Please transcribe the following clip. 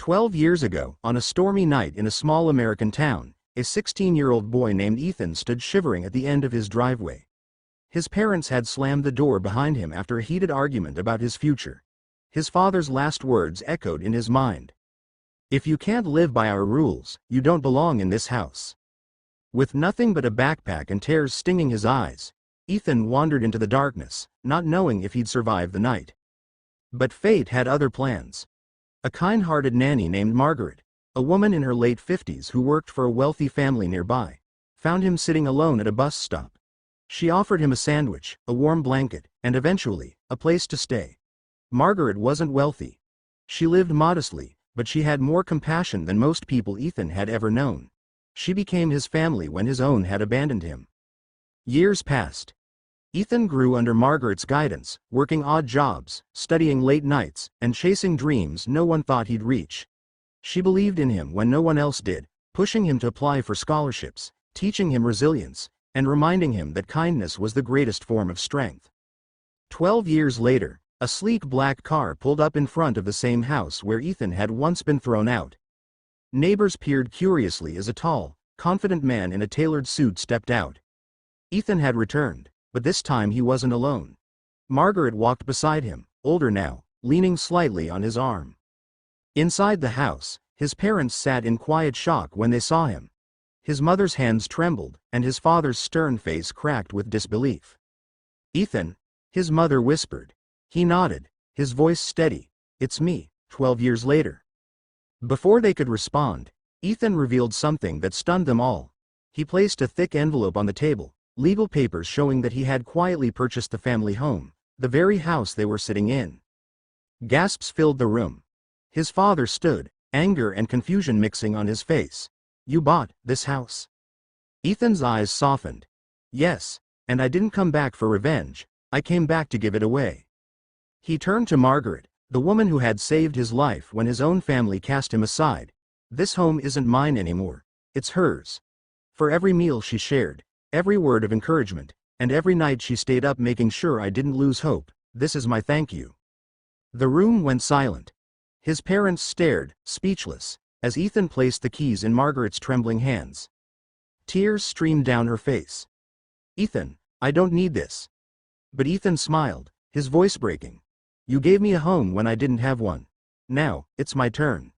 12 years ago, on a stormy night in a small American town, a 16-year-old boy named Ethan stood shivering at the end of his driveway. His parents had slammed the door behind him after a heated argument about his future. His father's last words echoed in his mind. "If you can't live by our rules, you don't belong in this house." With nothing but a backpack and tears stinging his eyes, Ethan wandered into the darkness, not knowing if he'd survive the night. But fate had other plans. A kind-hearted nanny named Margaret, a woman in her late 50s who worked for a wealthy family nearby, found him sitting alone at a bus stop. She offered him a sandwich, a warm blanket, and eventually, a place to stay. Margaret wasn't wealthy. She lived modestly, but she had more compassion than most people Ethan had ever known. She became his family when his own had abandoned him. Years passed. Ethan grew under Margaret's guidance, working odd jobs, studying late nights, and chasing dreams no one thought he'd reach. She believed in him when no one else did, pushing him to apply for scholarships, teaching him resilience, and reminding him that kindness was the greatest form of strength. 12 years later, a sleek black car pulled up in front of the same house where Ethan had once been thrown out. Neighbors peered curiously as a tall, confident man in a tailored suit stepped out. Ethan had returned, but this time he wasn't alone. Margaret walked beside him, older now, leaning slightly on his arm. Inside the house, his parents sat in quiet shock when they saw him. His mother's hands trembled, and his father's stern face cracked with disbelief. "Ethan," his mother whispered. He nodded, his voice steady. "It's me, 12 years later." Before they could respond, Ethan revealed something that stunned them all. He placed a thick envelope on the table, legal papers showing that he had quietly purchased the family home, the very house they were sitting in. Gasps filled the room. His father stood, anger and confusion mixing on his face. "You bought this house?" Ethan's eyes softened. "Yes, and I didn't come back for revenge, I came back to give it away." He turned to Margaret, the woman who had saved his life when his own family cast him aside. "This home isn't mine anymore, it's hers. For every meal she shared, every word of encouragement, and every night she stayed up making sure I didn't lose hope, this is my thank you." The room went silent. His parents stared, speechless, as Ethan placed the keys in Margaret's trembling hands. Tears streamed down her face. "Ethan, I don't need this." But Ethan smiled, his voice breaking. "You gave me a home when I didn't have one. Now, it's my turn."